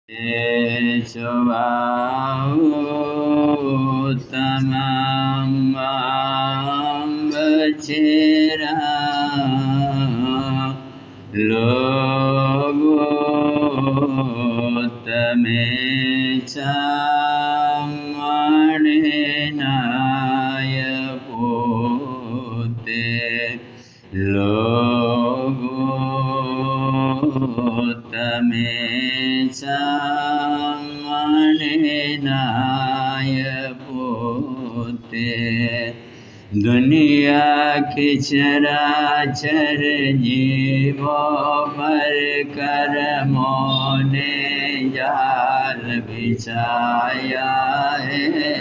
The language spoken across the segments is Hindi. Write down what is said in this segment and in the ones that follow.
शुभात्तमं वचेरा लोगोत्तमे चामणेनाय पोते लोगोत्तमे चामणेनाय पोते दुनिया के चराचर जीवों पर कर्मों ने जाल बिछाया है।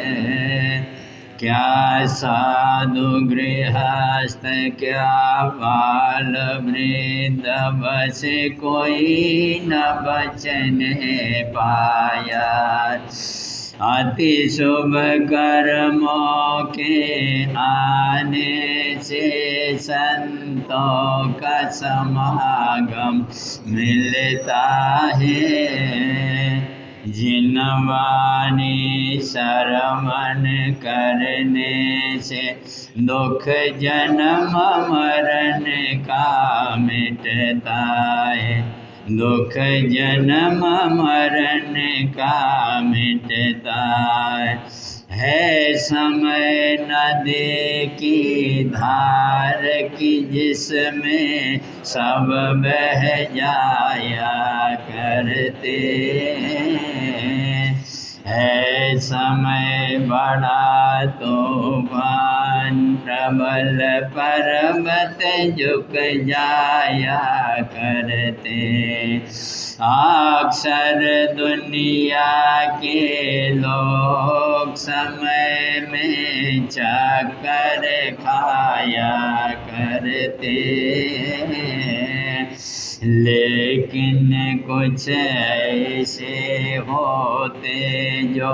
क्या साधु गृहस्थ क्या बाल वृद्ध बसे कोई न बचने पाया। अति शुभ कर्मों के आने से संतों का समागम मिलता है। जिन वाणी श्रवण करने से दुख जन्म मरण का मिटता है। दुख जन्म मरण का मिटता है। समय नदी की धार की जिसमें सब बह जाया करते है। समय बड़ा तूफान प्रबल पर्वत झुक जाया करते। अक्सर दुनिया के लोग समय में चक्कर खाया करते लेकिन कुछ ऐसे होते जो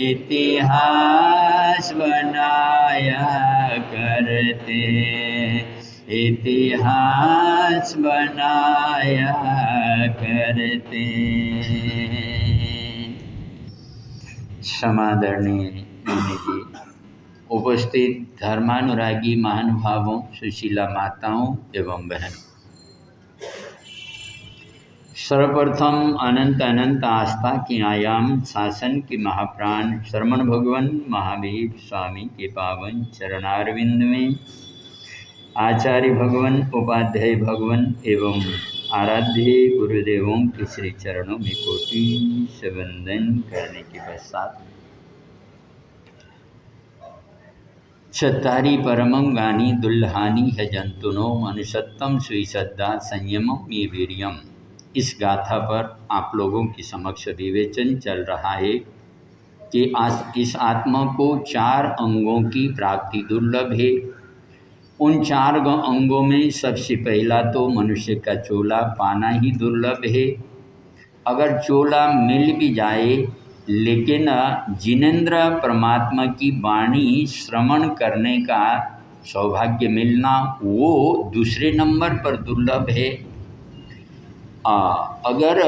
इतिहास बनाया करते। इतिहास बनाया करते। समादरणीय मुनि जी, उपस्थित धर्मानुरागी महानुभावों, सुशीला माताओं एवं बहनों, सर्वप्रथम अनंत अनंत आस्था की आयाम शासन के महाप्राण श्रमण भगवान महावीर स्वामी के पावन चरणारविंद में आचार्य भगवान, उपाध्याय भगवान एवं आराध्य गुरुदेवों के श्री चरणों में कोटि से वंदन करने के पश्चात चत्तारी परमं गानी दुल्हानी है जंतुनो मनुष्यत्तम सुईसद्दा संयमम ये वीर्यम। इस गाथा पर आप लोगों के समक्ष विवेचन चल रहा है कि इस आत्मा को 4 अंगों की प्राप्ति दुर्लभ है। उन 4 अंगों में सबसे पहला तो मनुष्य का चोला पाना ही दुर्लभ है। अगर चोला मिल भी जाए लेकिन जिनेंद्र परमात्मा की वाणी श्रवण करने का सौभाग्य मिलना वो दूसरे नंबर पर दुर्लभ है। अगर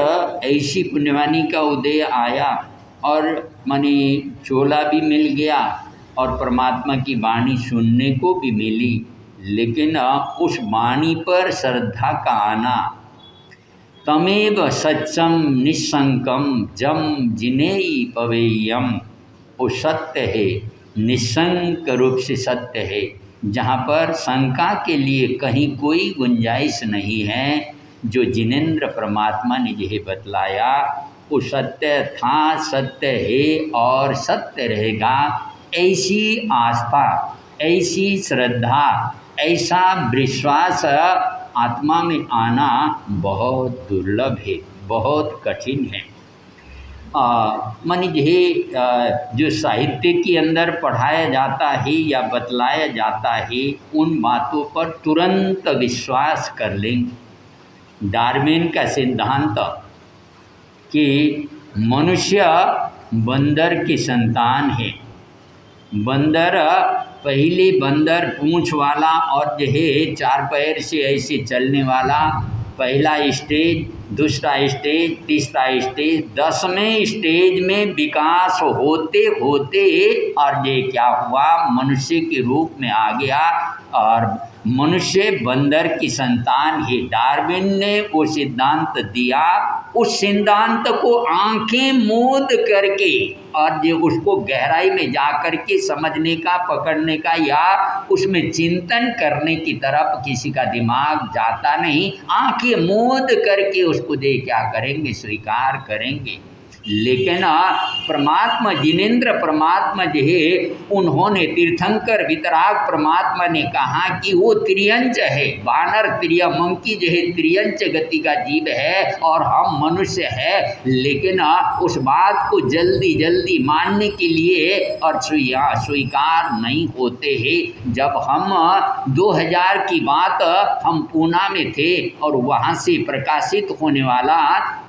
ऐसी पुण्यवानी का उदय आया और माने चोला भी मिल गया और परमात्मा की वाणी सुनने को भी मिली, लेकिन उस वाणी पर श्रद्धा का आना, तमेव सच्चम निस्संकम जम जिनेयी पवेयम, वो सत्य है, निस्संक रूप से सत्य है, जहाँ पर शंका के लिए कहीं कोई गुंजाइश नहीं है। जो जिनेंद्र परमात्मा ने यह बतलाया वो सत्य था, सत्य है और सत्य रहेगा। ऐसी आस्था, ऐसी श्रद्धा, ऐसा विश्वास आत्मा में आना बहुत दुर्लभ है, बहुत कठिन है। मानी जो साहित्य के अंदर पढ़ाया जाता है या बतलाया जाता है उन बातों पर तुरंत विश्वास कर लेंगे। डार्विन का सिद्धांत कि मनुष्य बंदर की संतान है। बंदर पहले बंदर पूंछ वाला और जो है 4 पैर से ऐसे चलने वाला, पहला स्टेज, दूसरा स्टेज, तीसरा स्टेज, 10वें स्टेज में विकास होते होते और ये क्या हुआ, मनुष्य के रूप में आ गया और मनुष्य बंदर की संतान है। डार्विन ने वो सिद्धांत दिया, उस सिद्धांत को आंखें मूंद करके और ये उसको गहराई में जा कर के समझने का, पकड़ने का या उसमें चिंतन करने की तरफ किसी का दिमाग जाता नहीं। आंखें मूंद करके उसको दे क्या करेंगे, स्वीकार करेंगे। लेकिन परमात्मा जिनेंद्र परमात्मा जो है, उन्होंने तीर्थंकर वितराग परमात्मा ने कहा कि वो त्रियंच है, बानर त्रिय मंकी जो है त्रियंच गति का जीव है और हम मनुष्य है। लेकिन उस बात को जल्दी जल्दी मानने के लिए और स्वीकार नहीं होते हैं। जब हम 2000 की बात हम पूना में थे और वहाँ से प्रकाशित होने वाला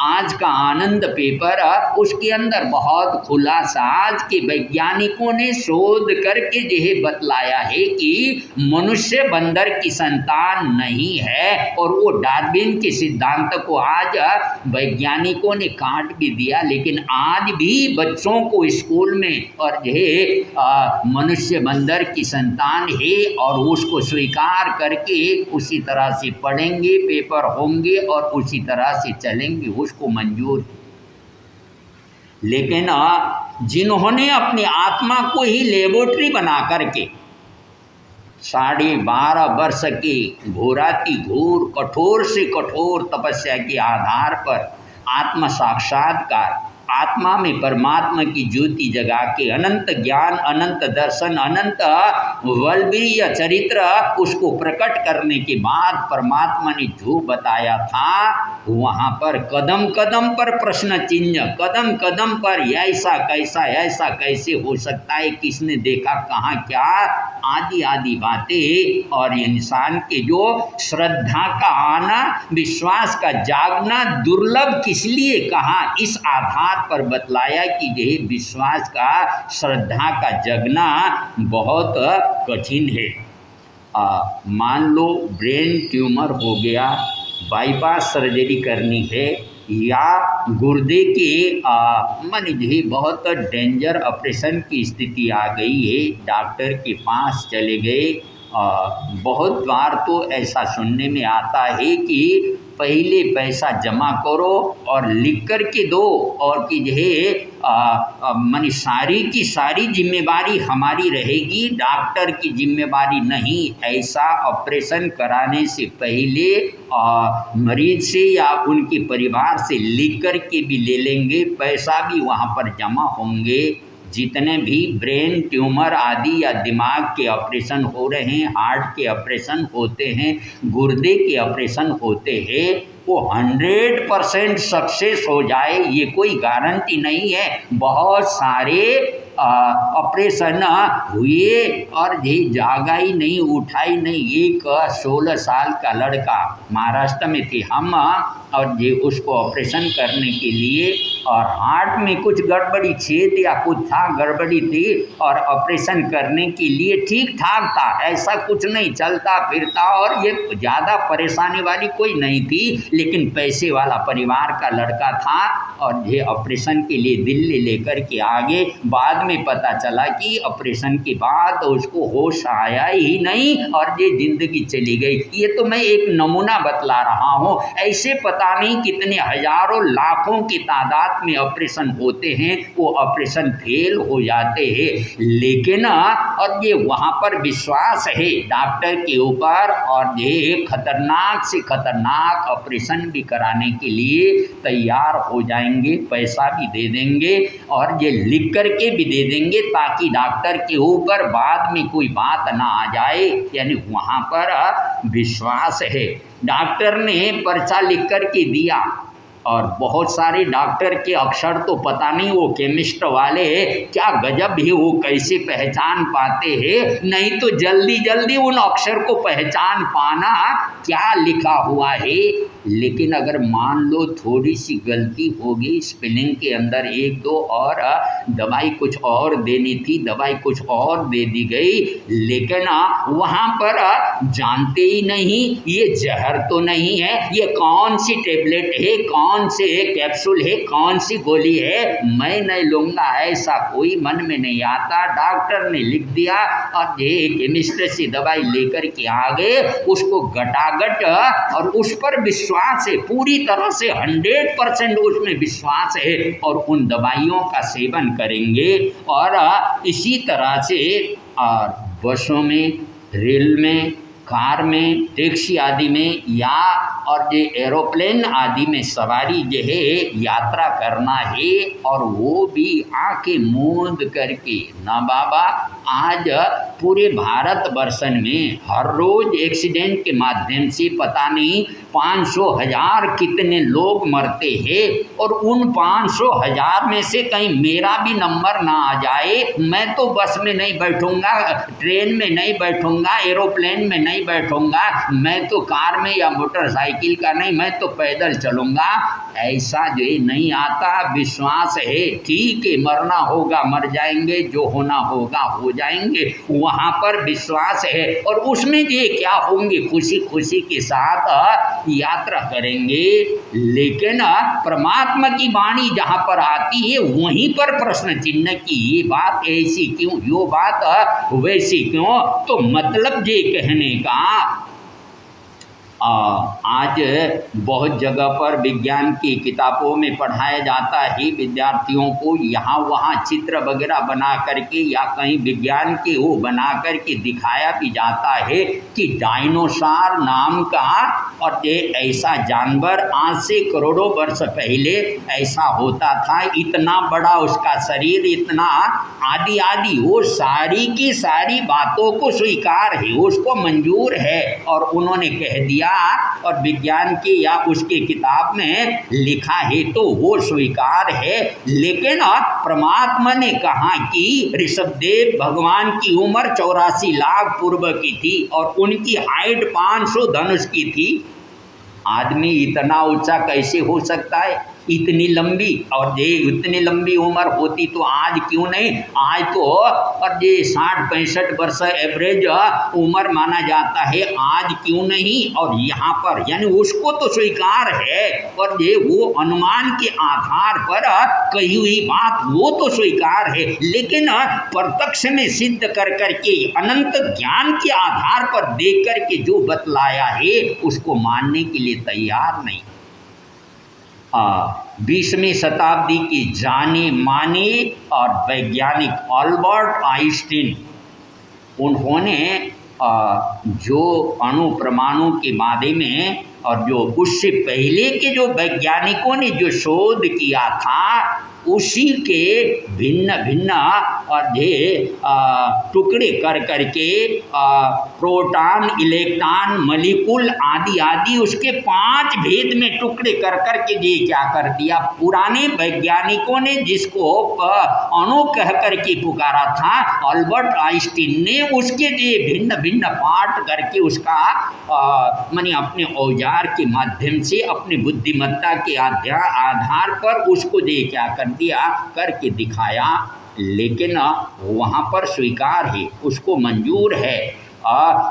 आज का आनंद पेपर, उसके अंदर बहुत खुलासा आज के वैज्ञानिकों ने शोध करके यह बतलाया है कि मनुष्य बंदर की संतान नहीं है। और वो डार्विन के सिद्धांत को आज वैज्ञानिकों ने काट भी दिया, लेकिन आज भी बच्चों को स्कूल में और यह मनुष्य बंदर की संतान है और उसको स्वीकार करके उसी तरह से पढ़ेंगे, पेपर होंगे और उसी तरह से चलेंगे, उसको मंजूर। लेकिन जिन्होंने अपनी आत्मा को ही लेबोरेटरी बना करके 12.5 वर्ष की घोराती घोर कठोर से कठोर तपस्या के आधार पर आत्म साक्षात्कार, आत्मा में परमात्मा की ज्योति जगा के अनंत ज्ञान, अनंत दर्शन, अनंत बलवीय चरित्र उसको प्रकट करने के बाद परमात्मा ने जो बताया था वहाँ पर कदम कदम पर प्रश्न चिन्ह, कदम कदम पर ऐसा कैसा, ऐसा कैसे हो सकता है, किसने देखा, कहाँ क्या, आदि आदि बातें। और इंसान के जो श्रद्धा का आना, विश्वास का जागना दुर्लभ किस लिए कहा, इस आधार पर बतलाया कि यह विश्वास का, श्रद्धा का जगना बहुत कठिन है। मान लो ब्रेन ट्यूमर हो गया, बाईपास सर्जरी करनी है या गुर्दे के मान बहुत डेंजर ऑपरेशन की स्थिति आ गई है, डॉक्टर के पास चले गए। बहुत बार तो ऐसा सुनने में आता है कि पहले पैसा जमा करो और लिख कर के दो और कि मानी सारी की सारी जिम्मेवारी हमारी रहेगी, डॉक्टर की जिम्मेवारी नहीं। ऐसा ऑपरेशन कराने से पहले मरीज से या उनके परिवार से लिख कर के भी ले लेंगे, पैसा भी वहाँ पर जमा होंगे। जितने भी ब्रेन ट्यूमर आदि या दिमाग के ऑपरेशन हो रहे हैं, हार्ट के ऑपरेशन होते हैं, गुर्दे के ऑपरेशन होते हैं, वो 100% सक्सेस हो जाए ये कोई गारंटी नहीं है। बहुत सारे ऑपरेशन हुए और ये जागा ही नहीं, उठा ही नहीं। एक 16 साल का लड़का महाराष्ट्र में थे हम और ये उसको ऑपरेशन करने के लिए और हार्ट में कुछ गड़बड़ी, छेद या कुछ था, गड़बड़ी थी और ऑपरेशन करने के लिए ठीक ठाक था, ऐसा कुछ नहीं, चलता फिरता और ये ज़्यादा परेशानी वाली कोई नहीं थी। लेकिन पैसे वाला परिवार का लड़का था और ये ऑपरेशन के लिए दिल्ली लेकर के आगे, बाद में पता चला कि ऑपरेशन के बाद उसको होश आया ही नहीं और ये जिंदगी चली गई। ये तो मैं एक नमूना बतला रहा हूँ, ऐसे पता नहीं कितने हजारों लाखों की तादाद में ऑपरेशन होते हैं, वो ऑपरेशन फेल हो जाते हैं। लेकिन और ये वहाँ पर विश्वास है डॉक्टर के ऊपर और ये खतरनाक से खतरनाक ऑपरेशन भी कराने के लिए तैयार हो जाएंगे, पैसा भी दे देंगे और ये लिख कर के भी दे देंगे ताकि डॉक्टर के ऊपर बाद में कोई बात ना आ जाए। यानी वहाँ पर विश्वास है। डॉक्टर ने पर्चा लिख कर के दिया और बहुत सारे डॉक्टर के अक्षर तो पता नहीं वो केमिस्ट वाले क्या गजब ही वो कैसे पहचान पाते हैं, नहीं तो जल्दी जल्दी उन अक्षर को पहचान पाना क्या लिखा हुआ है लेकिन अगर मान लो थोड़ी सी गलती होगी स्पेलिंग के अंदर एक दो और दवाई कुछ और देनी थी, दवाई कुछ और दे दी गई, लेकिन वहाँ पर जानते ही नहीं ये जहर तो नहीं है, ये कौन सी टेबलेट है, कौन से कैप्सूल है, कौन सी गोली है, मैं नहीं लूँगा, ऐसा कोई मन में नहीं आता। डॉक्टर ने लिख दिया और ये केमिस्ट से दवाई लेकर के आ गए, उसको गटागट और उस पर विश्वास है, पूरी तरह से 100% उसमें विश्वास है और उन दवाइयों का सेवन करेंगे। और इसी तरह से बसों में, रेल में, कार में, टैक्सी आदि में या और ये एरोप्लेन आदि में सवारी जो है यात्रा करना है, और वो भी आंखें मूंद करके ना बाबा। आज पूरे भारतवर्षन में हर रोज एक्सीडेंट के माध्यम से पता नहीं 500,000 कितने लोग मरते हैं, और उन 500,000 में से कहीं मेरा भी नंबर ना आ जाए। मैं तो बस में नहीं बैठूंगा, ट्रेन में नहीं बैठूंगा, एरोप्लेन में नहीं बैठूंगा, मैं तो कार में या मोटरसाइकिल का नहीं, मैं तो पैदल चलूंगा। ऐसा जो नहीं आता, विश्वास है, ठीक है मरना होगा मर जाएंगे, जो होना होगा हो जाएंगे, वहाँ पर विश्वास है। और उसमें ये क्या होंगे, खुशी खुशी के साथ यात्रा करेंगे। लेकिन परमात्मा की वाणी जहाँ पर आती है वहीं पर प्रश्न चिन्ह की ये बात ऐसी क्यों, यो बात वैसी क्यों। तो मतलब ये कहने का आज बहुत जगह पर विज्ञान की किताबों में पढ़ाया जाता है विद्यार्थियों को, यहाँ वहाँ चित्र वगैरह बना करके या कहीं विज्ञान के वो बना करके दिखाया भी जाता है कि डायनासोर नाम का और ये ऐसा जानवर आज से करोड़ों वर्ष पहले ऐसा होता था, इतना बड़ा उसका शरीर, इतना आदि आदि, वो सारी की सारी बातों को स्वीकार है, उसको मंजूर है। और उन्होंने कह दिया और विज्ञान की या उसकी किताब में लिखा है तो वो स्वीकार है। लेकिन परमात्मा ने कहा कि ऋषभदेव भगवान की उम्र 84 लाख पूर्व की थी और उनकी हाइट 500 धनुष की थी। आदमी इतना ऊंचा कैसे हो सकता है, इतनी लंबी, और ये इतनी लंबी उम्र होती तो आज क्यों नहीं, आज तो और ये 60-65 वर्ष एवरेज उम्र माना जाता है, आज क्यों नहीं। और यहाँ पर यानी उसको तो स्वीकार है, और ये वो अनुमान के आधार पर कही हुई बात वो तो स्वीकार है, लेकिन प्रत्यक्ष में सिद्ध कर करके अनंत ज्ञान के आधार पर देख करके जो बतलाया है उसको मानने के लिए तैयार नहीं। 20वीं शताब्दी की जाने माने और वैज्ञानिक अल्बर्ट आइंस्टीन, उन्होंने जो अणु परमाणु के बारे में और जो उससे पहले के जो वैज्ञानिकों ने जो शोध किया था उसी के भिन्न भिन्न और टुकड़े कर करके प्रोटॉन, इलेक्ट्रॉन, मॉलिक्यूल आदि आदि उसके 5 भेद में टुकड़े कर करके ये क्या कर दिया, पुराने वैज्ञानिकों ने जिसको अणु कह करके पुकारा था, अल्बर्ट आइंस्टीन ने उसके ये भिन्न भिन्न पार्ट करके उसका माने अपने औजार के माध्यम से अपनी बुद्धिमत्ता के आधार पर उसको ये क्या कर दिया, करके दिखाया। लेकिन वहाँ पर स्वीकार है, उसको मंजूर है।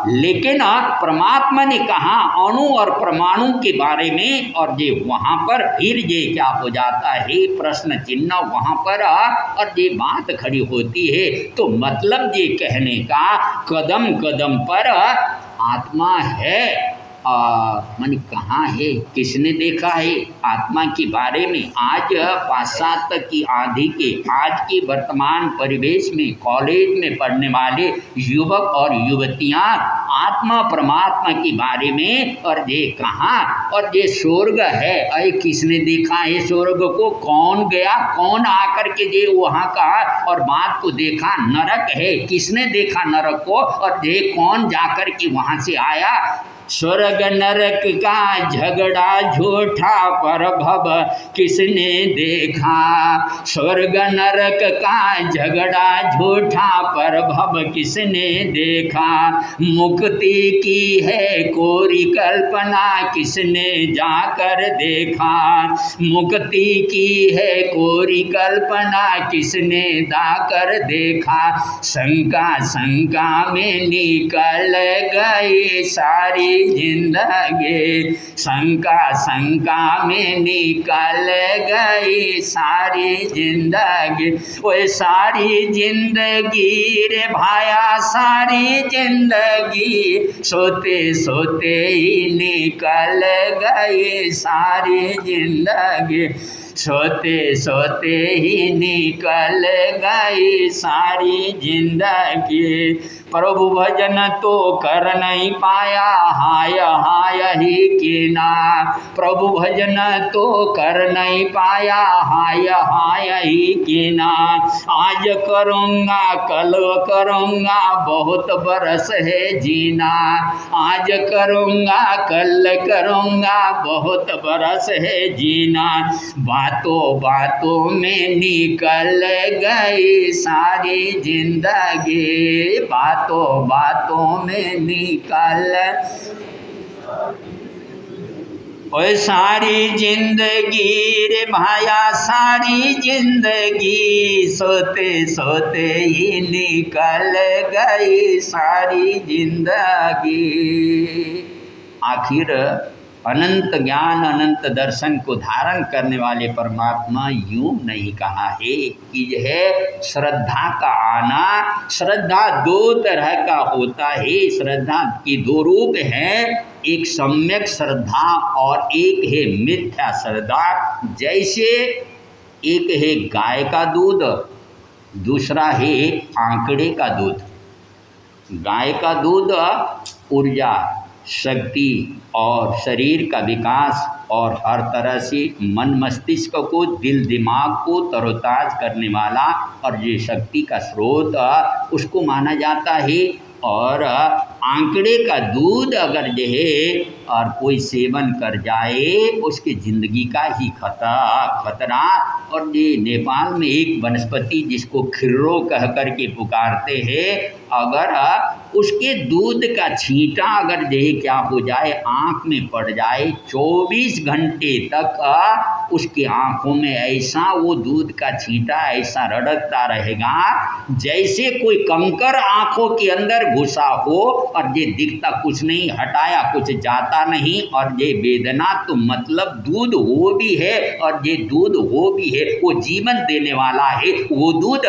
लेकिन परमात्मा ने कहा अणु और परमाणु के बारे में, और ये वहाँ पर फिर ये क्या हो जाता है, प्रश्न चिन्ह वहाँ पर और ये बात खड़ी होती है। तो मतलब ये कहने का कदम कदम पर आत्मा है, मन कहाँ है, किसने देखा है आत्मा के बारे में। आज पाश्चात्य की आंधी के आज के वर्तमान परिवेश में कॉलेज में पढ़ने वाले युवक और युवतियाँ आत्मा परमात्मा के बारे में और ये कहाँ, और ये स्वर्ग है, अरे किसने देखा है स्वर्ग को, कौन गया, कौन आकर के ये वहाँ का और बात को देखा, नरक है, किसने देखा नरक को, और ये कौन जाकर के वहाँ से आया। स्वर्ग नरक का झगड़ा झूठा पर भव किसने देखा। स्वर्ग नरक का झगड़ा झूठा पर भव किसने देखा। मुक्ति की है कोरी कल्पना किसने जाकर देखा। मुक्ति की है कोरी कल्पना किसने जाकर देखा। शंका शंका में निकल गई सारी जिंदगी। शंका शंका में निकल गई सारी जिंदगी। वो सारी जिंदगी रे भाया सारी जिंदगी सोते सोते ही निकल गई सारी जिंदगी। सोते सोते ही निकल गई सारी जिंदगी। प्रभु भजन तो कर नहीं पाया हाय हाय ही कीना। प्रभु भजन तो कर नहीं पाया हाय हाय ही कीना। आज करूँगा कल करूँगा बहुत बरस है जीना। आज करूँगा कल करूँगा बहुत बरस है जीना। बातों बातों में निकल गई सारी जिंदगी। बातों बातों में निकल ओए सारी जिंदगी रे भाया सारी जिंदगी सोते सोते ही निकल गई सारी जिंदगी। आखिर अनंत ज्ञान अनंत दर्शन को धारण करने वाले परमात्मा यूं नहीं कहा है कि यह श्रद्धा का आना। श्रद्धा दो तरह का होता है। श्रद्धा के दो रूप हैं, एक सम्यक श्रद्धा और एक है मिथ्या श्रद्धा। जैसे एक है गाय का दूध, दूसरा है आंकड़े का दूध। गाय का दूध ऊर्जा शक्ति और शरीर का विकास और हर तरह से मन मस्तिष्क को दिल दिमाग को तरोताज़ करने वाला और ये शक्ति का स्रोत उसको माना जाता है। और आंकड़े का दूध अगर जो है और कोई सेवन कर जाए उसकी ज़िंदगी का ही खतरा। और ये नेपाल में एक वनस्पति जिसको खिर्रो कह कर के पुकारते हैं, अगर उसके दूध का छींटा अगर जो क्या हो जाए आँख में पड़ जाए 24 घंटे तक उसकी आँखों में ऐसा वो दूध का छींटा ऐसा रड़कता रहेगा जैसे कोई कंकर आँखों के अंदर घुसा हो। और ये दिखता कुछ नहीं, हटाया कुछ जाता नहीं। और ये वेदना तो मतलब दूध वो भी है और ये दूध वो भी है, वो जीवन देने वाला है वो दूध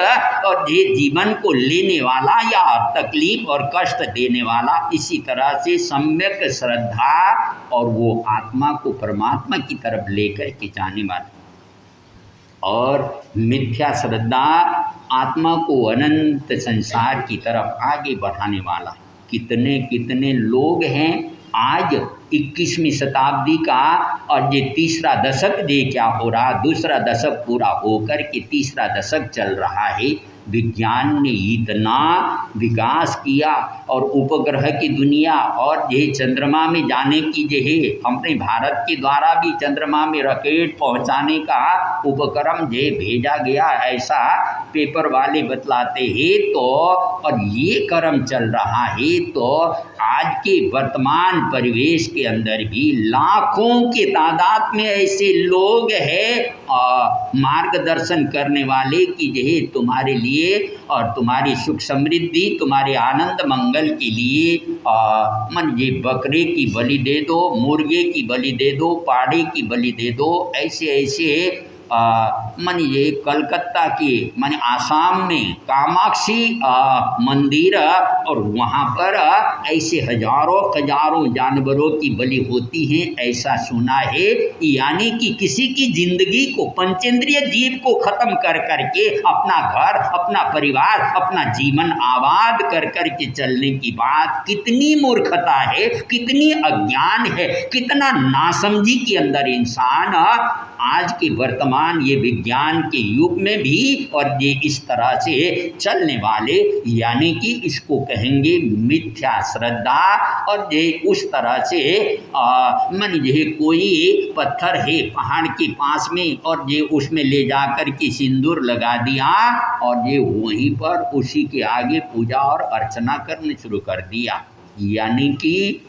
और ये जीवन को लेने वाला या तकलीफ और कष्ट देने वाला। इसी तरह से सम्यक श्रद्धा और वो आत्मा को परमात्मा की तरफ लेकर के जाने वाला, और मिथ्या श्रद्धा आत्मा को अनंत संसार की तरफ आगे बढ़ाने वाला। कितने कितने लोग हैं आज 21वीं शताब्दी का, और ये तीसरा दशक ये क्या हो रहा, दूसरा दशक पूरा होकर के तीसरा दशक चल रहा है। विज्ञान ने इतना विकास किया और उपग्रह की दुनिया और ये चंद्रमा में जाने की जो है अपने भारत के द्वारा भी चंद्रमा में रॉकेट पहुंचाने का उपक्रम जो भेजा गया ऐसा पेपर वाले बतलाते हैं। तो और ये क्रम चल रहा है तो आज के वर्तमान परिवेश के अंदर भी लाखों के तादाद में ऐसे लोग हैं मार्गदर्शन करने वाले कि जो है तुम्हारे लिए और तुम्हारी सुख समृद्धि तुम्हारे आनंद मंगल के लिए मन ये बकरे की बलि दे दो, मुर्गे की बलि दे दो, पाड़े की बलि दे दो। ऐसे ऐसे मन ये कलकत्ता के मन आसाम में कामाक्षी मंदिर और वहाँ पर ऐसे हजारों जानवरों की बलि होती हैं ऐसा सुना है। यानी कि किसी की जिंदगी को पंचेंद्रिय जीव को खत्म कर करके अपना घर अपना परिवार अपना जीवन आबाद कर करके चलने की बात कितनी मूर्खता है, कितनी अज्ञान है, कितना नासमझी के अंदर इंसान आज के वर्तमान ये विज्ञान के युग में भी और ये इस तरह से चलने वाले, यानी कि इसको कहेंगे मिथ्या श्रद्धा। और ये उस तरह से मान ये कोई पत्थर है पहाड़ के पास में और ये उसमें ले जाकर के सिंदूर लगा दिया और ये वहीं पर उसी के आगे पूजा और अर्चना करने शुरू कर दिया, यानी कि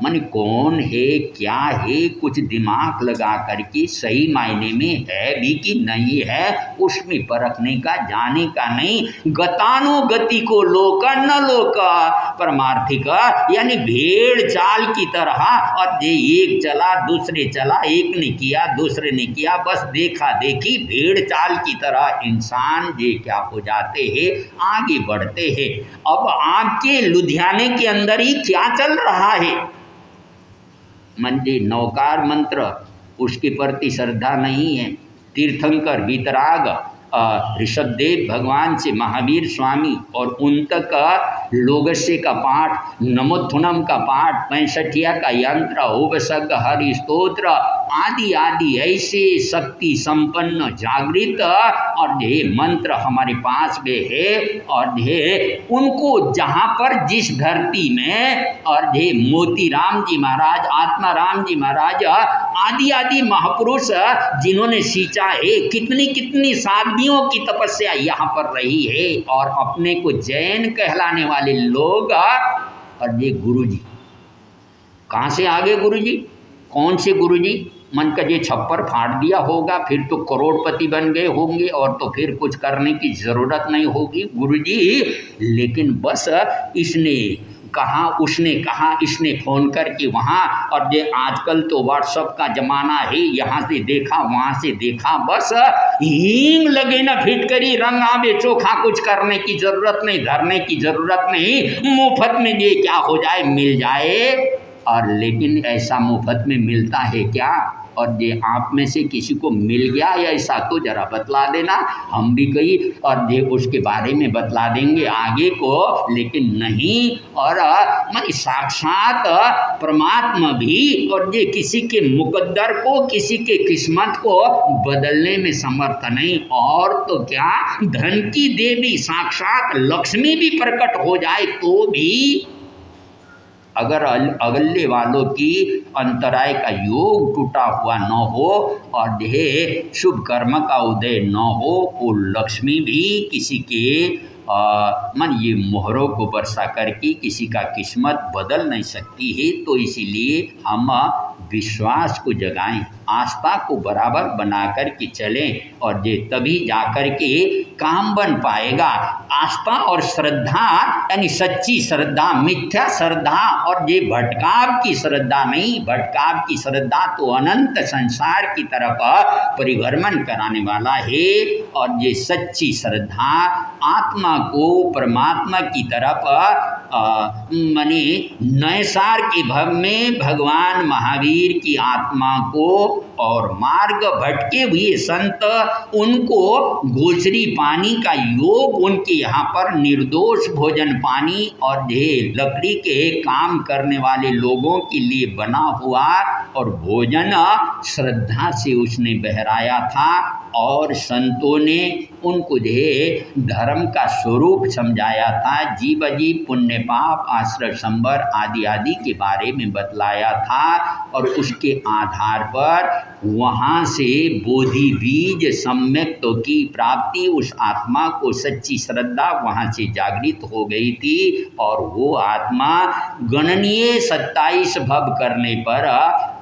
मन कौन है क्या है कुछ दिमाग लगा करके सही मायने में है भी कि नहीं है उसमें परखने का, जाने का नहीं। गतानुगति को लोक न लोक परमार्थिक, यानी भेड़ चाल की तरह। और ये एक चला दूसरे चला, एक ने किया दूसरे ने किया, बस देखा देखी भेड़ चाल की तरह इंसान ये क्या हो जाते हैं, आगे बढ़ते हैं। अब आपके लुधियाने के अंदर ही क्या चल रहा है, मंदिर नौकार मंत्र उसके प्रति श्रद्धा नहीं है। तीर्थंकर वितराग ऋषभदेव भगवान से महावीर स्वामी और उन तक लोगस्य का पाठ, नमोत्थुनम का पाठ, 65 का यंत्र, उपसर्ग, हरि स्तोत्र आदि आदि ऐसे शक्ति संपन्न जागृत और ये मंत्र हमारे पास में है। और ये उनको जहाँ पर जिस धरती में और ये मोती राम जी महाराज, आत्मा राम जी महाराज आदि आदि महापुरुष जिन्होंने सींचा है, कितनी कितनी साधवियों की तपस्या यहाँ पर रही है। और अपने को जैन कहलाने वाले लोग और ये गुरुजी कहाँ से आ गए, गुरुजी कौन से गुरुजी, मन का ये छप्पर फाड़ दिया होगा फिर तो करोड़पति बन गए होंगे और तो फिर कुछ करने की ज़रूरत नहीं होगी गुरुजी। लेकिन बस इसने कहा उसने कहा, इसने फ़ोन करके वहाँ, और ये आजकल तो व्हाट्सअप का ज़माना है, यहाँ से देखा वहाँ से देखा, बस हींग लगे न फिटकरी रंग आवे चोखा, कुछ करने की ज़रूरत नहीं, धरने की ज़रूरत नहीं, मुफ्त में ये क्या हो जाए मिल जाए। और लेकिन ऐसा मुफ्त में मिलता है क्या, और ये आप में से किसी को मिल गया या ऐसा तो ज़रा बतला देना, हम भी कही और ये उसके बारे में बतला देंगे आगे को। लेकिन नहीं, और मानी साक्षात परमात्मा भी और ये किसी के मुकद्दर को, किसी के किस्मत को बदलने में समर्थ नहीं। और तो क्या, धन की देवी साक्षात लक्ष्मी भी प्रकट हो जाए तो भी अगर अगले वालों की अंतराय का योग टूटा हुआ न हो और यह शुभ कर्म का उदय न हो, वो लक्ष्मी भी किसी के मन ये मोहरों को बरसा करके किसी का किस्मत बदल नहीं सकती है। तो इसीलिए हम विश्वास को जगाएं, आस्था को बराबर बना कर के चलें और ये तभी जा कर के काम बन पाएगा। आस्था और श्रद्धा यानी सच्ची श्रद्धा, मिथ्या श्रद्धा और ये भटकाव की श्रद्धा नहीं। भटकाव की श्रद्धा तो अनंत संसार की तरफ परिभ्रमण कराने वाला है, और ये सच्ची श्रद्धा आत्मा को परमात्मा की तरफ माने नैसार के भव में भगवान महावीर की आत्मा को और मार्ग भटके हुए संत उनको गोचरी पानी का योग, उनके यहाँ पर निर्दोष भोजन पानी और ढेर लकड़ी के काम करने वाले लोगों के लिए बना हुआ और भोजन श्रद्धा से उसने बहराया था। और संतों ने उनको धर्म का स्वरूप समझाया था, जीव अजीब पुण्य पाप आश्रय संबर आदि आदि के बारे में बतलाया था। और उसके आधार पर वहाँ से बोधि बीज सम्यक्तों की प्राप्ति, उस आत्मा को सच्ची श्रद्धा वहाँ से जागृत हो गई थी। और वो आत्मा गणनीय 27 भव करने पर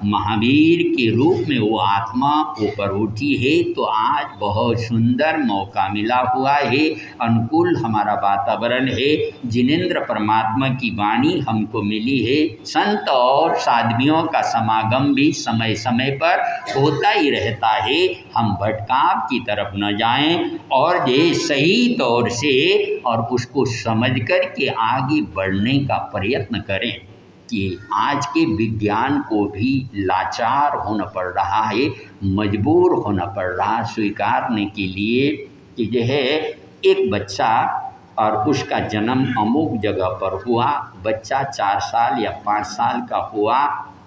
महावीर के रूप में वो आत्मा ऊपर उठी है। तो आज बहुत सुंदर मौका मिला हुआ है, अनुकूल हमारा वातावरण है, जिनेंद्र परमात्मा की वाणी हमको मिली है। संत और साधवियों का समागम भी समय समय पर होता ही रहता है। हम भटकाव की तरफ न जाएं और ये सही तौर से और उसको समझ कर के आगे बढ़ने का प्रयत्न करें कि आज के विज्ञान को भी लाचार होना पड़ रहा है, मजबूर होना पड़ रहा स्वीकारने के लिए कि यह एक बच्चा और उसका जन्म अमुक जगह पर हुआ, बच्चा 4 साल या 5 साल का हुआ,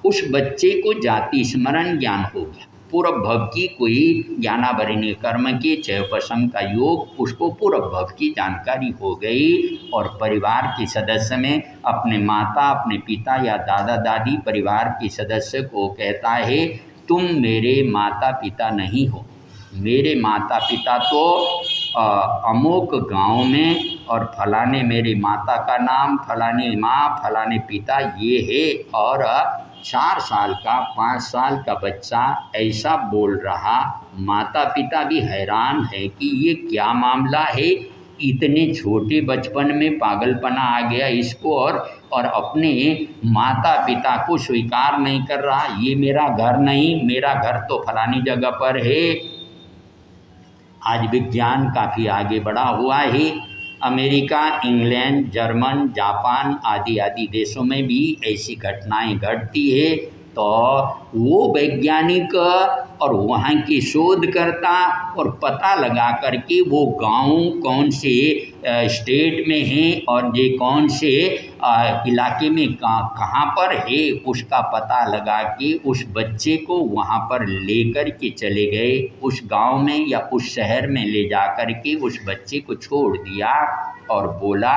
उस बच्चे को जाति स्मरण ज्ञान हो गया, पूर्व भव की कोई ज्ञानावरणीय कर्म के चयपसम का योग, उसको पूर्व भव की जानकारी हो गई। और परिवार के सदस्य में अपने माता, अपने पिता या दादा दादी परिवार के सदस्य को कहता है, तुम मेरे माता पिता नहीं हो, मेरे माता पिता तो अमोक गांव में, और फलाने मेरे माता का नाम, फलाने माँ, फलाने पिता ये है। और 4 साल का 5 साल का बच्चा ऐसा बोल रहा, माता पिता भी हैरान है कि ये क्या मामला है, इतने छोटे बचपन में पागलपना आ गया इसको, और अपने माता पिता को स्वीकार नहीं कर रहा। ये मेरा घर नहीं, मेरा घर तो फलानी जगह पर है। आज विज्ञान काफ़ी आगे बढ़ा हुआ है। अमेरिका, इंग्लैंड, जर्मन, जापान आदि आदि देशों में भी ऐसी घटनाएं घटती है। तो वो वैज्ञानिक और वहाँ के शोधकर्ता और पता लगा करके वो गांव कौन से स्टेट में हैं और ये कौन से इलाके में कहाँ पर है, उसका पता लगा के उस बच्चे को वहाँ पर लेकर के चले गए। उस गांव में या उस शहर में ले जा कर के उस बच्चे को छोड़ दिया और बोला,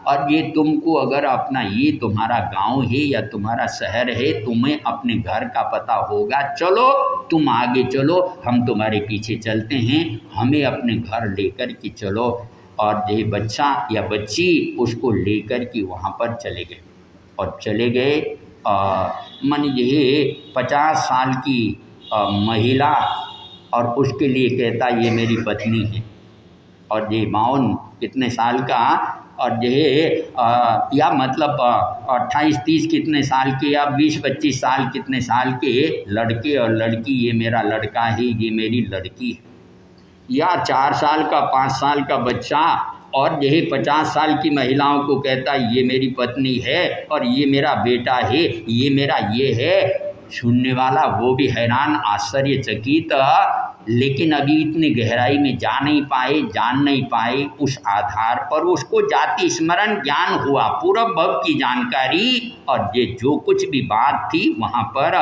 और ये तुमको अगर अपना, ये तुम्हारा गांव है या तुम्हारा शहर है, तुम्हें अपने घर का पता होगा, चलो तुम आगे चलो, हम तुम्हारे पीछे चलते हैं, हमें अपने घर लेकर के चलो। और ये बच्चा या बच्ची उसको लेकर के वहाँ पर चले गए और चले गए। मन ये 50 साल की महिला, और उसके लिए कहता ये मेरी पत्नी है। और ये माउन कितने साल का, और ये या मतलब 28-30 कितने साल के या 20-25 साल कितने साल के लड़के और लड़की, ये मेरा लड़का है, ये मेरी लड़की है। या 4 साल का 5 साल का बच्चा और यही 50 साल की महिलाओं को कहता ये मेरी पत्नी है और ये मेरा बेटा है, ये मेरा ये है। सुनने वाला वो भी हैरान, आश्चर्यचकित, लेकिन अभी इतनी गहराई में जान नहीं पाए। उस आधार पर उसको जाति स्मरण ज्ञान हुआ, पूर्व भव की जानकारी, और ये जो कुछ भी बात थी वहाँ पर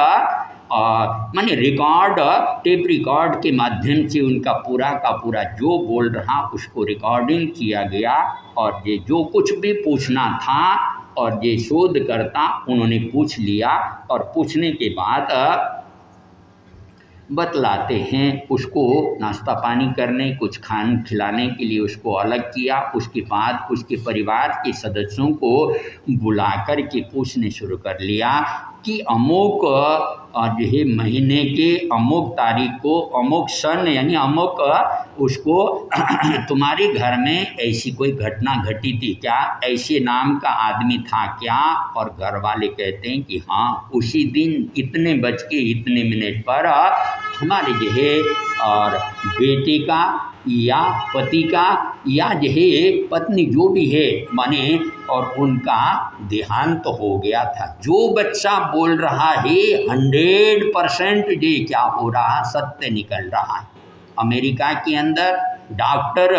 माने रिकॉर्ड, टेप रिकॉर्ड के माध्यम से उनका पूरा का पूरा जो बोल रहा उसको रिकॉर्डिंग किया गया। और ये जो कुछ भी पूछना था और ये शोधकर्ता उन्होंने पूछ लिया, और पूछने के बाद बतलाते हैं। उसको नाश्ता पानी करने, कुछ खाने खिलाने के लिए उसको अलग किया। उसके बाद उसके परिवार के सदस्यों को बुला कर के पूछने शुरू कर लिया कि अमुक जो महीने के अमुक तारीख को, अमुक सन यानी अमुक उसको तुम्हारे घर में ऐसी कोई घटना घटी थी क्या, ऐसे नाम का आदमी था क्या। और घर वाले कहते हैं कि हाँ, उसी दिन इतने बज के इतने मिनट पर हमारे जो है और बेटे का या पति का या जो है पत्नी जो भी है माने, और उनका देहांत तो हो गया था। जो बच्चा बोल रहा है 100% ये क्या हो रहा, सत्य निकल रहा है। अमेरिका के अंदर डॉक्टर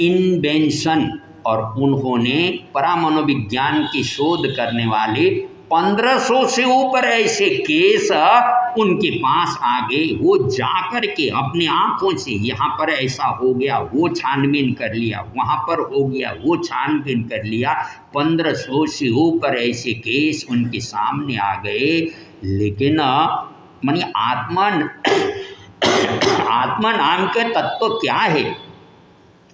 इनवेंशन, और उन्होंने परामनोविज्ञान की शोध करने वाले 1500 से ऊपर ऐसे केस उनके पास आ गए। वो जाकर के अपने आंखों से यहाँ पर ऐसा हो गया, वो छानबीन कर लिया, वहाँ पर हो गया, वो छानबीन कर लिया। 1500 से ऊपर ऐसे केस उनके सामने आ गए। लेकिन मानी आत्मा नाम के तत्व क्या है,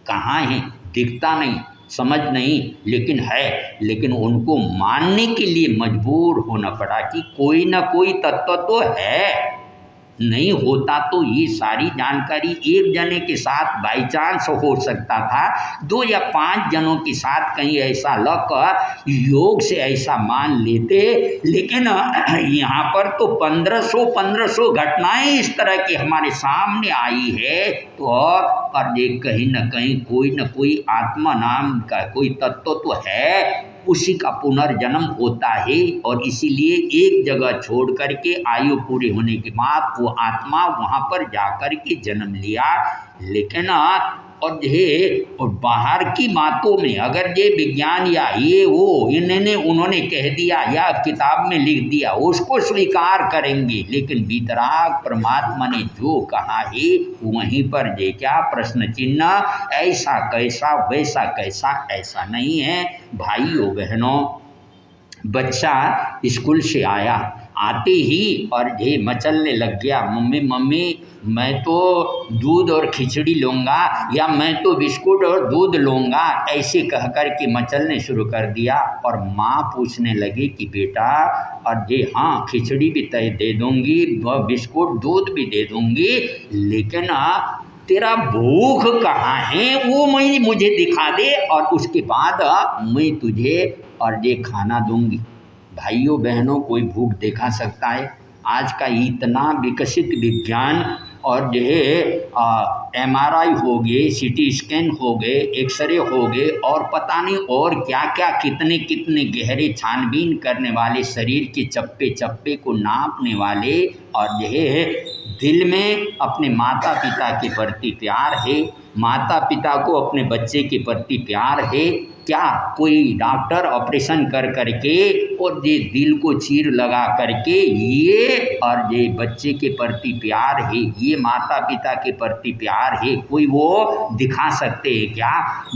कहाँ है, दिखता नहीं, समझ नहीं, लेकिन है। लेकिन उनको मानने के लिए मजबूर होना पड़ा कि कोई ना कोई तत्व तो है। नहीं होता तो ये सारी जानकारी एक जने के साथ बाई चांस हो सकता था, 2 या 5 जनों के साथ कहीं ऐसा लक योग से ऐसा मान लेते। लेकिन यहाँ पर तो 1500 घटनाएं इस तरह की हमारे सामने आई है। तो और ये कहीं ना कहीं कोई ना कोई आत्मा नाम का कोई तत्व तो है, उसी का पुनर्जन्म होता है। और इसीलिए एक जगह छोड़ करके आयु पूरी होने के बाद वो आत्मा वहाँ पर जाकर के जन्म लिया। लेकिन और ये और बाहर की बातों में अगर ये विज्ञान या ये वो इन्होंने उन्होंने कह दिया या किताब में लिख दिया उसको स्वीकार करेंगे, लेकिन वितराग परमात्मा ने जो कहा है वहीं पर जे क्या प्रश्न चिन्ह, ऐसा कैसा वैसा कैसा ऐसा नहीं है। भाइयों बहनों, बच्चा स्कूल से आया, आते ही और ये मचलने लग गया, मम्मी मम्मी मैं तो दूध और खिचड़ी लूँगा या मैं तो बिस्कुट और दूध लूँगा, ऐसे कह कर के मचलने शुरू कर दिया। और माँ पूछने लगी कि बेटा, और ये हाँ खिचड़ी भी तय दे दूँगी, बिस्कुट दूध भी दे दूँगी, लेकिन तेरा भूख कहाँ है वो मुझे दिखा दे और उसके बाद मैं तुझे और ये खाना दूंगी। भाइयों बहनों, कोई भूख दिखा सकता है? आज का इतना विकसित विज्ञान और जो है MRI हो गए, CT स्कैन हो गए, एक्सरे हो गए और पता नहीं और क्या क्या कितने कितने गहरे छानबीन करने वाले, शरीर के चप्पे चप्पे को नापने वाले, और जो है दिल में अपने माता पिता के प्रति प्यार है, माता पिता को अपने बच्चे के प्रति प्यार है। क्या कोई डॉक्टर ऑपरेशन कर करके और ये दिल को चीर लगा करके ये और ये बच्चे के प्रति प्यार है, ये माता पिता के प्रति प्यार है, कोई वो दिखा सकते हैं क्या?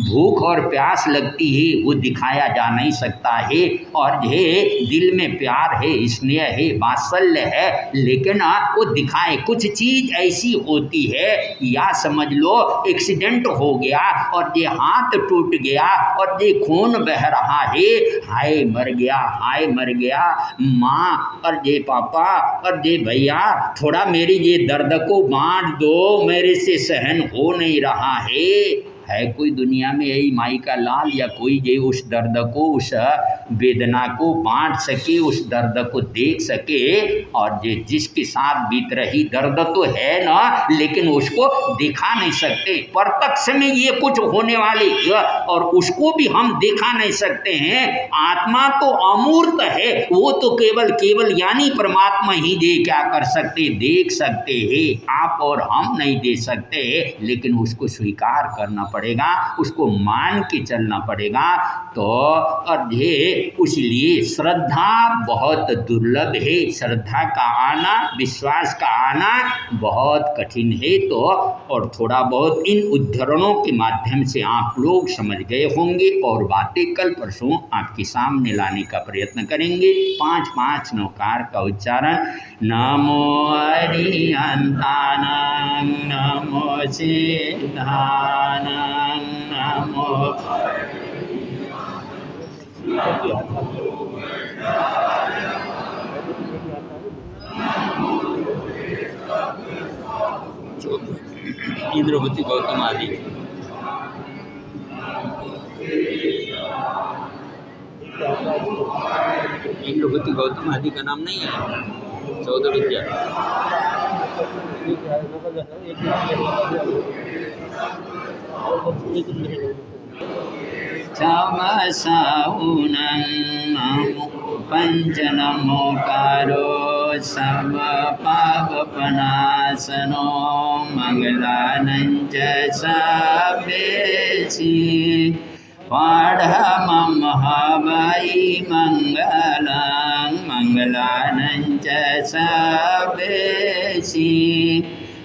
भूख और प्यास लगती है वो दिखाया जा नहीं सकता है, और ये दिल में प्यार है, स्नेह है, वात्सल्य है, लेकिन वो दिखाए कुछ चीज़ ऐसी होती है, या समझ लो एक्सीडेंट हो गया और ये हाथ टूट गया और ये खून बह रहा है, हाय मर गया, हाय मर गया, माँ और ये पापा और ये भैया थोड़ा मेरी ये दर्द को बांट दो, मेरे से सहन हो नहीं रहा है कोई दुनिया में यही माई का लाल या कोई ये उस दर्द को, उस वेदना को बांट सके, उस दर्द को देख सके, और ये जिसके साथ बीत रही दर्द तो है ना, लेकिन उसको दिखा नहीं सकते, प्रत्यक्ष में ये कुछ होने वाली और उसको भी हम दिखा नहीं सकते हैं। आत्मा तो अमूर्त है, वो तो केवल यानी परमात्मा ही दे क्या कर सकते, देख सकते हैं, आप और हम नहीं दे सकते, लेकिन उसको स्वीकार करना पड़ेगा, उसको मान के चलना पड़ेगा। तो और ये इसलिए श्रद्धा बहुत दुर्लभ है, श्रद्धा का आना, विश्वास का आना बहुत कठिन है। तो और थोड़ा बहुत इन उद्धरणों के माध्यम से आप लोग समझ गए होंगे और बातें कल परसों आपके सामने लाने का प्रयत्न करेंगे। 5 नौकार का उच्चारण, नमो अरिहंतानां, नमो सिद्धानां, नमो इंद्रभूति गौतम आदि। इंद्रभूति गौतम आदि का नाम नहीं है, 14 विद्या। पंच नमोकारो सब पापनाशनो मंगलानंच सबेसी पाढ़मं हवै मंगलं मंगलानंच सबेसी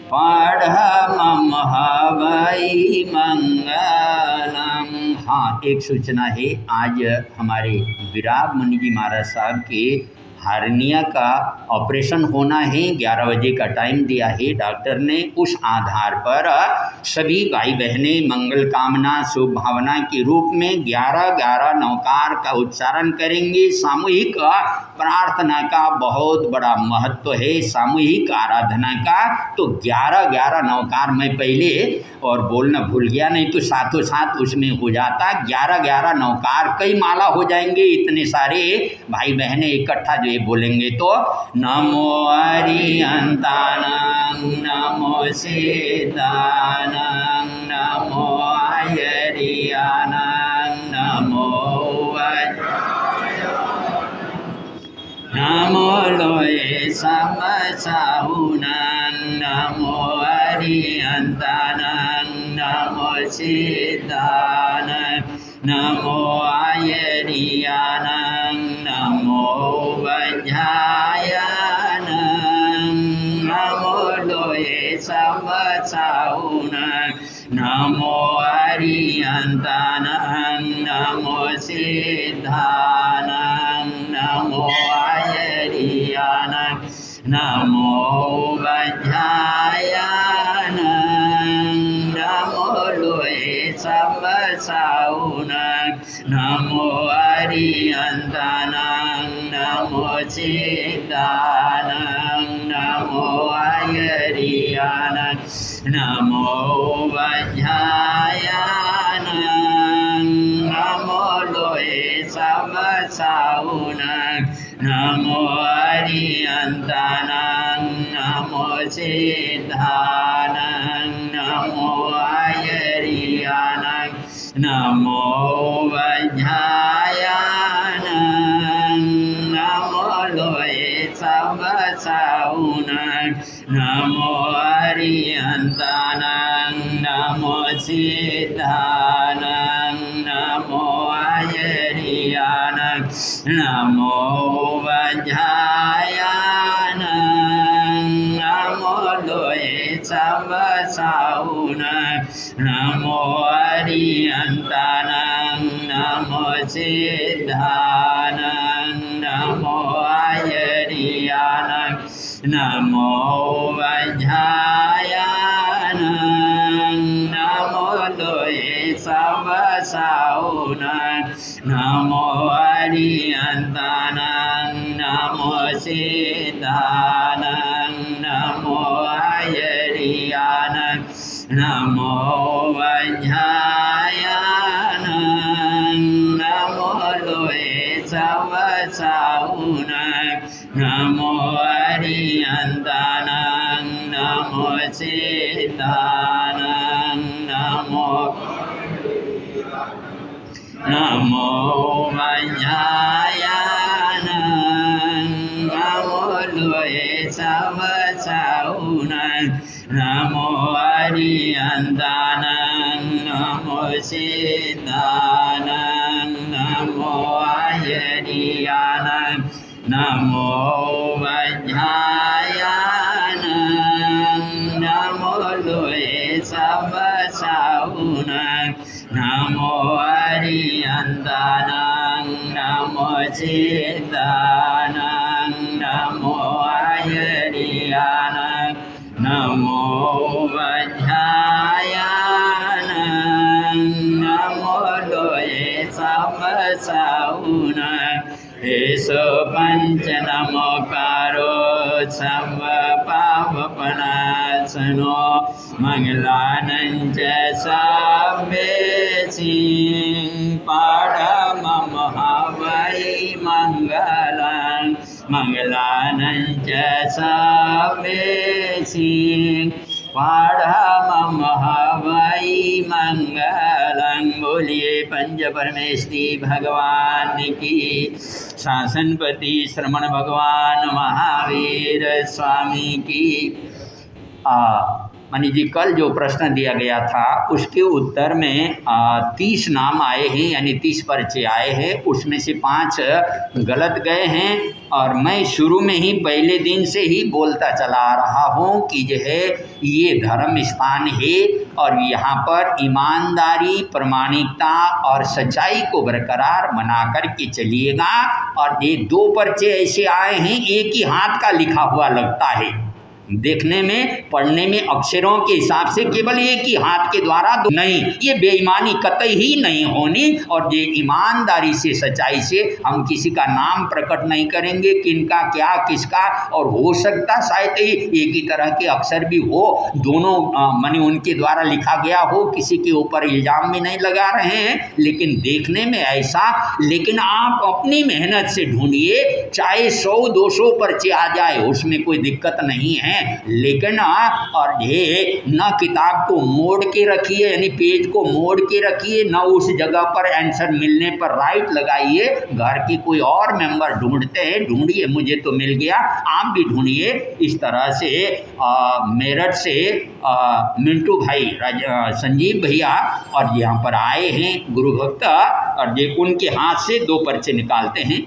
पाढ़मं हवै मंगलम। हाँ, एक सूचना है, आज हमारे विराग मुनि जी महाराज साहब के हार्निया का ऑपरेशन होना है, 11 बजे का टाइम दिया है डॉक्टर ने। उस आधार पर सभी भाई बहनें मंगल कामना शुभ भावना के रूप में 11-11 नौकार का उच्चारण करेंगे। सामूहिक प्रार्थना का बहुत बड़ा महत्व है, सामूहिक आराधना का। तो 11-11 नौकार मैं पहले और बोलना भूल गया, नहीं तो साथों साथ उसमें हो जाता। 11-11 नौकार, कई माला हो जाएंगे, इतने सारे भाई बहनें इकट्ठा जो बोलेंगे। तो नमो अरिहंतानां, नमो सिद्धानां, नमो अरिहंतानां, नमो नमो लोये समसाहुनां, नमो अरिहंतानां, नमो सिद्धानंद नमो आयरियानंद नमो वज्रायनंद नमो लोये समसाउनंद नमो अरियंतानंद नमो सिद्धानंद नमो आयरियानंद नमो वज्रायनंद नमो लोये समसाउनंद नमो अरियंतानंद नमो सिद्धानंद नमो आयरियानंद नमो वज्रायनंद नमो लोये समसाउनंद नमो अरियंतानंद नमो सिद्धानंद नमो आयरियानंद नमो वज्रायनंद नमो लोये समसाउनंद नमो अरियंतानंद नमो सिद्धानंद नमो आयरियानंद नमो वज्रायनंद नमो लोये समसाउनंद नमो अरियंतानंद नमो सिद्धानंद नमो आयरियानंद नमो वज्रायनंद नमो लोये समसाउनंद नमो अरियंतानंद नमो सिद्धानंद नमो आयरियानंद नमो वज्रायनंद नमो लोये समसाउनंद नमो अरियंतानंद नमो सिद्धानंद नमो नमो वज्रायनंद नमो लोये समसाउनंद नमो अरियंतानंद नमो सिद्धानंद नमो आयरियानंद नमो वज्रायनंद नमो लोये समसाउनंद नमो अरियंतानंद नमो सिद्धानंद नमो आयरियानंद नमो वज्रायनंद नमो लोये समसाउनंद एषो पंच नमोकारो सर्वपापनाशनो मंगलानंच साम्बेसि पाठमहवै मंगलं मंगलानंच साम्बेसि पाठमहवै मंगलं। बोलिए पंच परमेश्वरी भगवान की, शासनपति श्रमण भगवान महावीर स्वामी की। मनी जी कल जो प्रश्न दिया गया था उसके उत्तर में 30 नाम आए हैं, यानी 30 पर्चे आए हैं, उसमें से 5 गलत गए हैं। और मैं शुरू में ही पहले दिन से ही बोलता चला आ रहा हूँ कि जो है ये धर्म स्थान है और यहाँ पर ईमानदारी, प्रामाणिकता और सच्चाई को बरकरार बना कर के चलिएगा। और ये 2 पर्चे ऐसे आए हैं, एक ही हाथ का लिखा हुआ लगता है, देखने में पढ़ने में अक्षरों के हिसाब से केवल एक ही हाथ के द्वारा नहीं, ये बेईमानी कतई ही नहीं होनी। और ये ईमानदारी से, सच्चाई से हम किसी का नाम प्रकट नहीं करेंगे, किनका क्या किसका, और हो सकता शायद ही एक ही तरह के अक्षर भी हो, दोनों माने उनके द्वारा लिखा गया हो, किसी के ऊपर इल्जाम भी नहीं लगा रहे हैं, लेकिन देखने में ऐसा। लेकिन आप अपनी मेहनत से ढूंढिए, चाहे 100-200 पर्चे आ जाए उसमें कोई दिक्कत नहीं है। हैं, लेकिन और ये न किताब को मोड़ के रखिए, यानी पेज को मोड़ के रखिए, न उस जगह पर आंसर मिलने पर राइट लगाइए। घर की कोई और मेंबर ढूंढते हैं, ढूंढिए, मुझे तो मिल गया, आप भी ढूंढिए। इस तरह से मेरठ से मिंटू भाई संजीव भैया और यहाँ पर आए हैं गुरु भक्त, और ये उनके हाथ से 2 पर्चे निकालते हैं।